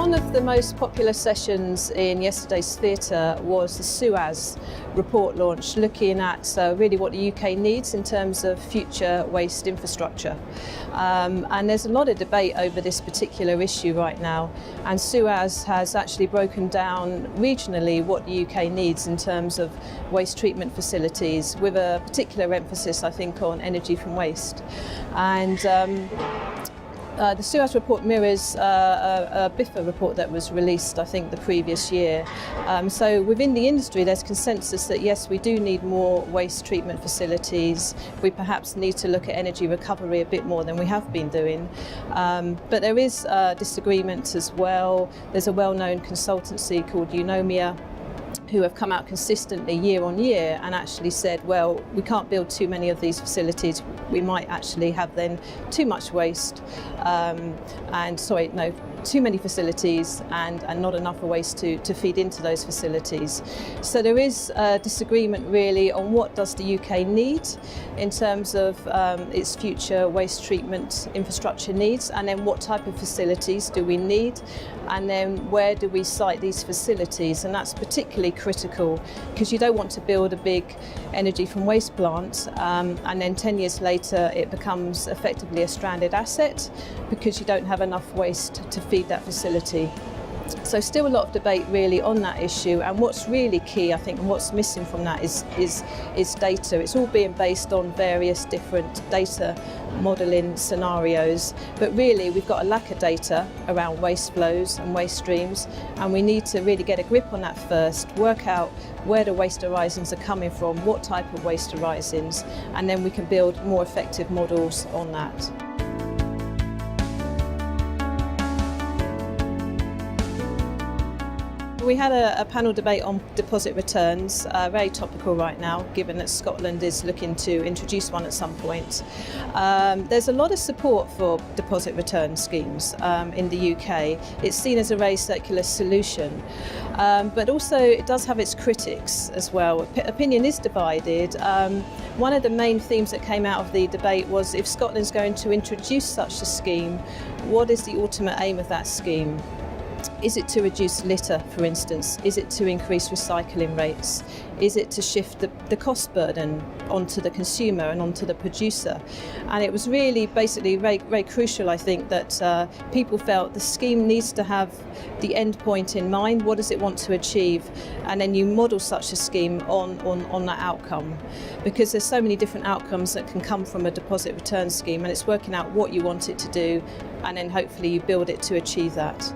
One of the most popular sessions in yesterday's theatre was the SUAS report launch, looking at really what the UK needs in terms of future waste infrastructure. And there's a lot of debate over this particular issue right now, and SUAS has actually broken down regionally what the UK needs in terms of waste treatment facilities, with a particular emphasis, I think, on energy from waste. And the SUAS report mirrors a BIFA report that was released, I think, the previous year. So within the industry, there's consensus that yes, we do need more waste treatment facilities. We perhaps need to look at energy recovery a bit more than we have been doing. But there is disagreement as well. There's a well-known consultancy called Eunomia, who have come out consistently year on year and actually said, well, we can't build too many of these facilities. We might actually have then too much waste, too many facilities and not enough waste to feed into those facilities. So there is disagreement really on what does the UK need in terms of its future waste treatment infrastructure needs, and then what type of facilities do we need, and then where do we site these facilities. And that's particularly critical because you don't want to build a big energy from waste plant and then 10 years later it becomes effectively a stranded asset because you don't have enough waste to feed that facility. So still a lot of debate really on that issue, and what's really key, I think, and what's missing from that is data. It's all being based on various different data modelling scenarios, but really we've got a lack of data around waste flows and waste streams, and we need to really get a grip on that first, work out where the waste arisings are coming from, what type of waste arisings, and then we can build more effective models on that. We had a panel debate on deposit returns, very topical right now, given that Scotland is looking to introduce one at some point. There's a lot of support for deposit return schemes in the UK. It's seen as a very circular solution, but also it does have its critics as well. Opinion is divided. One of the main themes that came out of the debate was, if Scotland's going to introduce such a scheme, what is the ultimate aim of that scheme? Is it to reduce litter, for instance? Is it to increase recycling rates? Is it to shift the cost burden onto the consumer and onto the producer? And it was really basically very, very crucial, I think, that people felt the scheme needs to have the end point in mind. What does it want to achieve? And then you model such a scheme on that outcome, because there's so many different outcomes that can come from a deposit return scheme, and it's working out what you want it to do, and then hopefully you build it to achieve that.